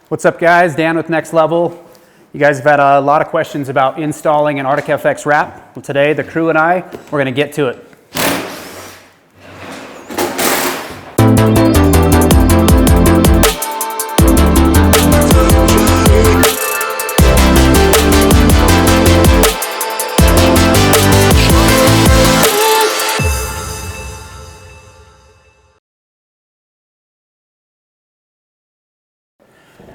What's up guys, Dan with Next Level. You guys have had a lot of questions about installing an ArcticFX wrap. Well, today the crew and I, we're going to get to it.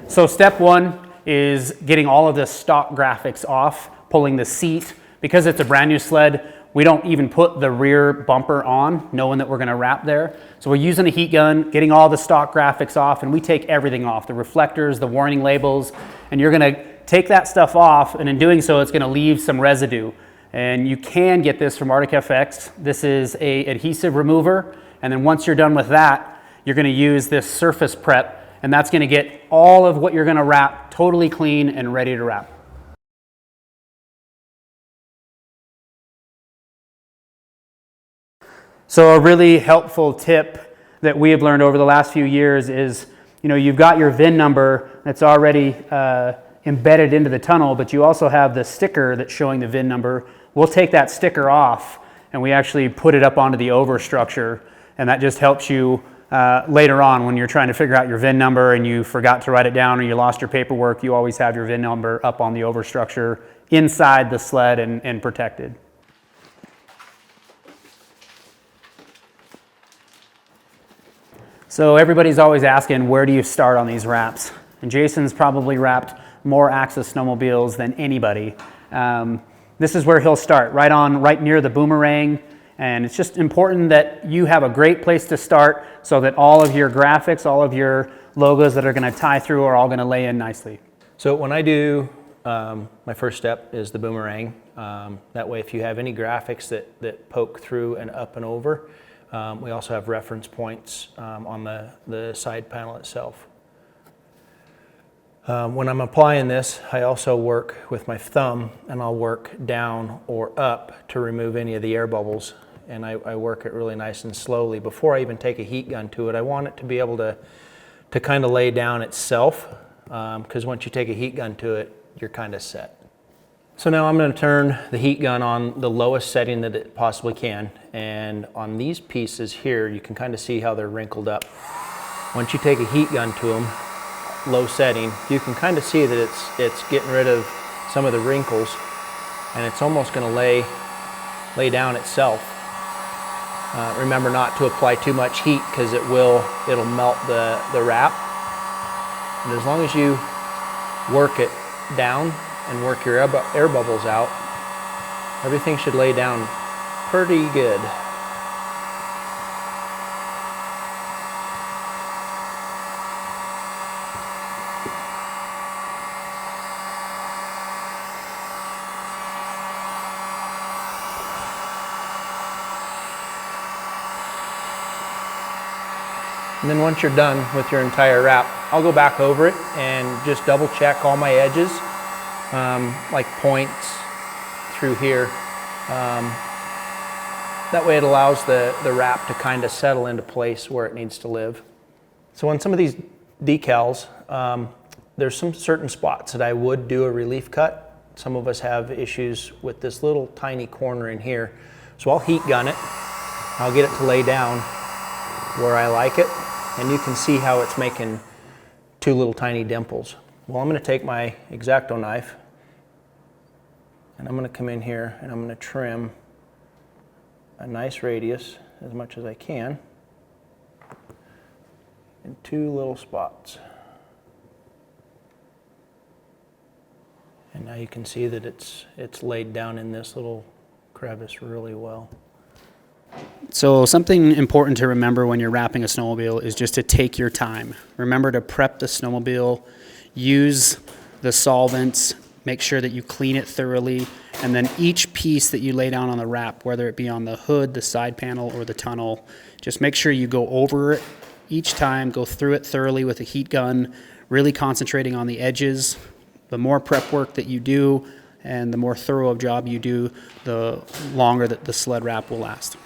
So step one is getting all of the stock graphics off, pulling the seat. Because it's a brand new sled, we don't even put the rear bumper on, knowing that we're gonna wrap there. So we're using a heat gun, getting all the stock graphics off, and we take everything off, the reflectors, the warning labels, and you're gonna take that stuff off, and in doing so, it's gonna leave some residue. And you can get this from ArcticFX. This is a adhesive remover, and then once you're done with that, you're gonna use this surface prep, and that's gonna get all of what you're gonna wrap totally clean and ready to wrap. So a really helpful tip that we have learned over the last few years is, you've got your VIN number that's already embedded into the tunnel, but you also have the sticker that's showing the VIN number. We'll take that sticker off and we actually put it up onto the overstructure, and that just helps you later on when you're trying to figure out your VIN number and you forgot to write it down or you lost your paperwork. You always have your VIN number up on the overstructure inside the sled and protected. So everybody's always asking, where do you start on these wraps? And Jason's probably wrapped more Axis snowmobiles than anybody. This is where he'll start, right near the boomerang. And it's just important that you have a great place to start so that all of your graphics, all of your logos that are going to tie through are all going to lay in nicely. So when I do, my first step is the boomerang. That way if you have any graphics that poke through and up and over, we also have reference points on the side panel itself. When I'm applying this, I also work with my thumb, and I'll work down or up to remove any of the air bubbles. And I work it really nice and slowly. Before I even take a heat gun to it, I want it to be able to kind of lay down itself, because once you take a heat gun to it, you're kind of set. So now I'm going to turn the heat gun on the lowest setting that it possibly can. And on these pieces here, you can kind of see how they're wrinkled up. Once you take a heat gun to them, low setting, you can kind of see that it's getting rid of some of the wrinkles, and it's almost going to lay down itself. Remember not to apply too much heat because it'll melt the wrap. And as long as you work it down and work your air bubbles out, everything should lay down pretty good. And then once you're done with your entire wrap, I'll go back over it and just double check all my edges, like points through here. That way it allows the wrap to kind of settle into place where it needs to live. So on some of these decals, there's some certain spots that I would do a relief cut. Some of us have issues with this little tiny corner in here. So I'll heat gun it. I'll get it to lay down where I like it. And you can see how it's making two little tiny dimples. Well, I'm going to take my X-Acto knife and I'm going to come in here and I'm going to trim a nice radius as much as I can in two little spots. And now you can see that it's laid down in this little crevice really well. So something important to remember when you're wrapping a snowmobile is just to take your time. Remember to prep the snowmobile, use the solvents, make sure that you clean it thoroughly, and then each piece that you lay down on the wrap, whether it be on the hood, the side panel, or the tunnel, just make sure you go over it each time, go through it thoroughly with a heat gun, really concentrating on the edges. The more prep work that you do and the more thorough of job you do, the longer that the sled wrap will last.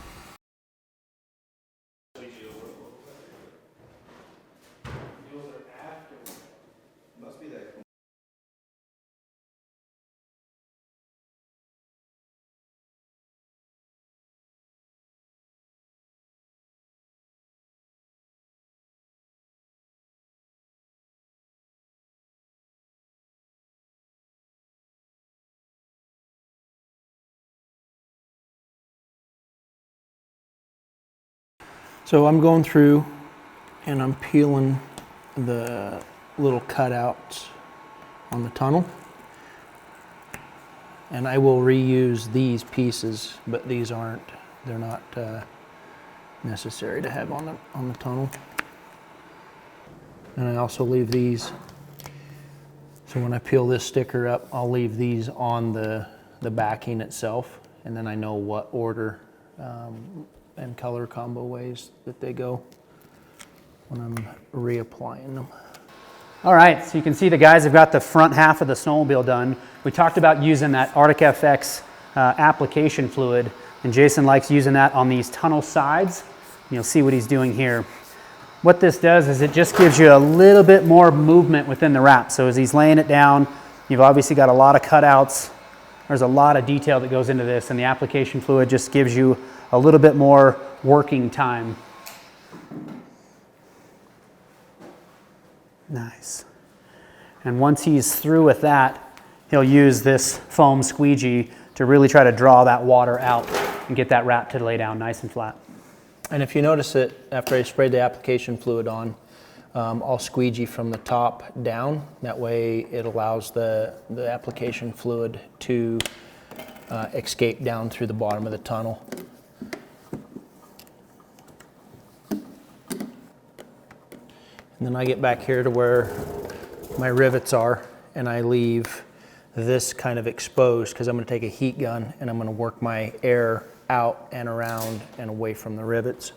So I'm going through and I'm peeling the little cutouts on the tunnel. And I will reuse these pieces, but these aren't, they're not necessary to have on the tunnel. And I also leave these, so when I peel this sticker up, I'll leave these on the backing itself, and then I know what order and color combo ways that they go when I'm reapplying them. All right, so you can see the guys have got the front half of the snowmobile done. We talked about using that ArcticFX application fluid, and Jason likes using that on these tunnel sides. You'll see what he's doing here. What this does is it just gives you a little bit more movement within the wrap. So as he's laying it down, you've obviously got a lot of cutouts. There's a lot of detail that goes into this, and the application fluid just gives you a little bit more working time. Nice. And once he's through with that, he'll use this foam squeegee to really try to draw that water out and get that wrap to lay down nice and flat. And if you notice it, after I sprayed the application fluid on, I'll squeegee from the top down. That way it allows the application fluid to escape down through the bottom of the tunnel. And then I get back here to where my rivets are, and I leave this kind of exposed because I'm going to take a heat gun and I'm going to work my air out and around and away from the rivets.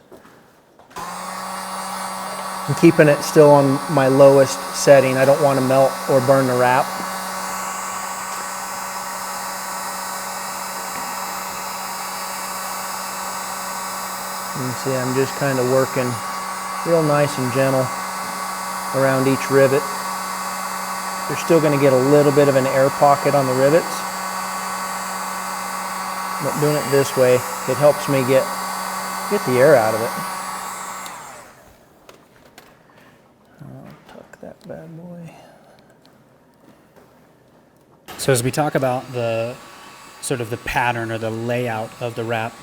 I'm keeping it still on my lowest setting. I don't want to melt or burn the wrap. You can see I'm just kind of working real nice and gentle around each rivet. You're still going to get a little bit of an air pocket on the rivets, but doing it this way, it helps me get the air out of it. I'll tuck that bad boy. So as we talk about the sort of the pattern or the layout of the wrap,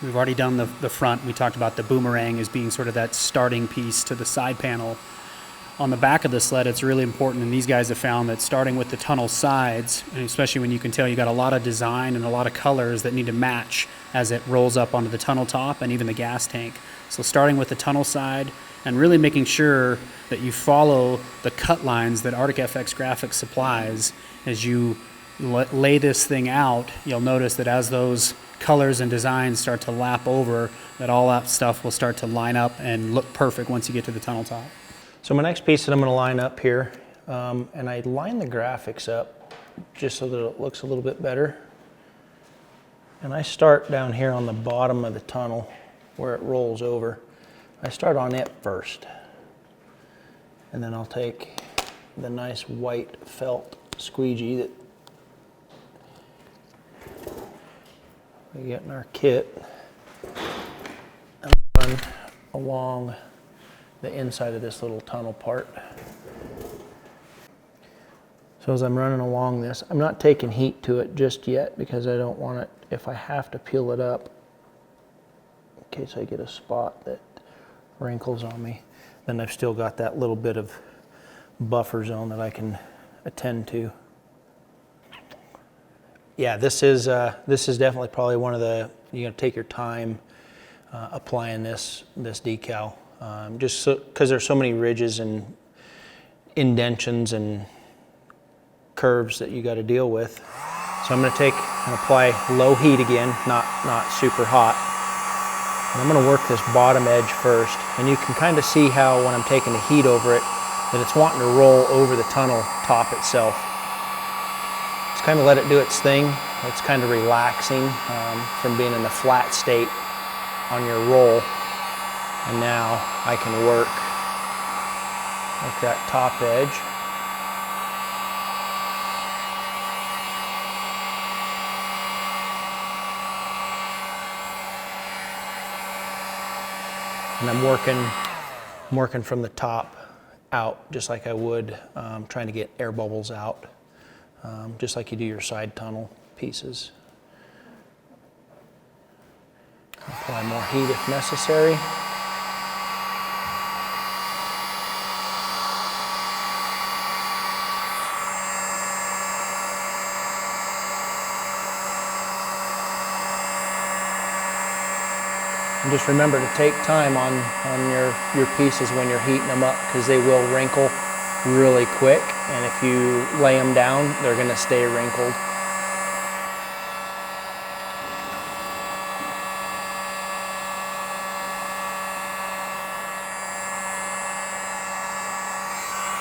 we've already done the front. We talked about the boomerang as being sort of that starting piece to the side panel. On the back of the sled, it's really important, and these guys have found that starting with the tunnel sides, and especially when you can tell you got a lot of design and a lot of colors that need to match as it rolls up onto the tunnel top and even the gas tank. So starting with the tunnel side and really making sure that you follow the cut lines that ArcticFX Graphics supplies as you lay this thing out. You'll notice that as those colors and designs start to lap over, that all that stuff will start to line up and look perfect once you get to the tunnel top. So my next piece that I'm going to line up here, and I line the graphics up just so that it looks a little bit better. And I start down here on the bottom of the tunnel where it rolls over. I start on it first. And then I'll take the nice white felt squeegee that we get in our kit and run along the inside of this little tunnel part. So as I'm running along this, I'm not taking heat to it just yet because I don't want it, if I have to peel it up, in case I get a spot that wrinkles on me, then I've still got that little bit of buffer zone that I can attend to. Yeah, this is definitely probably one of the, you're gonna take your time applying this decal. Just because there's so many ridges and indentions and curves that you got to deal with. So I'm going to take and apply low heat again, not super hot. And I'm going to work this bottom edge first. And you can kind of see how when I'm taking the heat over it, that it's wanting to roll over the tunnel top itself. Just kind of let it do its thing. It's kind of relaxing from being in the flat state on your roll. And now I can work that top edge. And I'm working from the top out just like I would, trying to get air bubbles out, just like you do your side tunnel pieces. Apply more heat if necessary. And just remember to take time on your pieces when you're heating them up, because they will wrinkle really quick, and if you lay them down, they're going to stay wrinkled.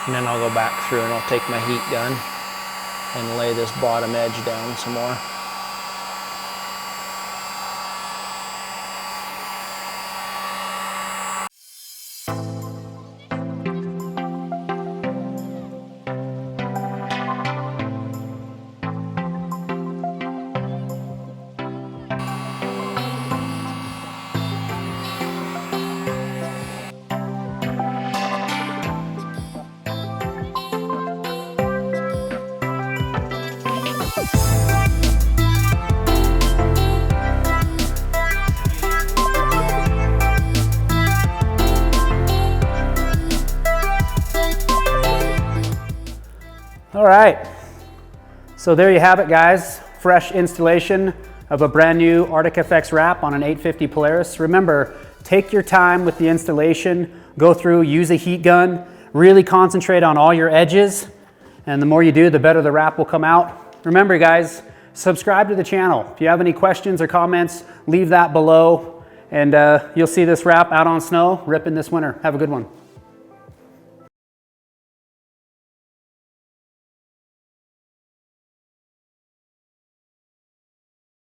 And then I'll go back through and I'll take my heat gun and lay this bottom edge down some more. All right, so there you have it, guys. Fresh installation of a brand new ArcticFX wrap on an 850 Polaris. Remember, take your time with the installation, go through, use a heat gun, really concentrate on all your edges, and the more you do, the better the wrap will come out. Remember, guys, subscribe to the channel. If you have any questions or comments, leave that below, and you'll see this wrap out on snow ripping this winter. Have a good one.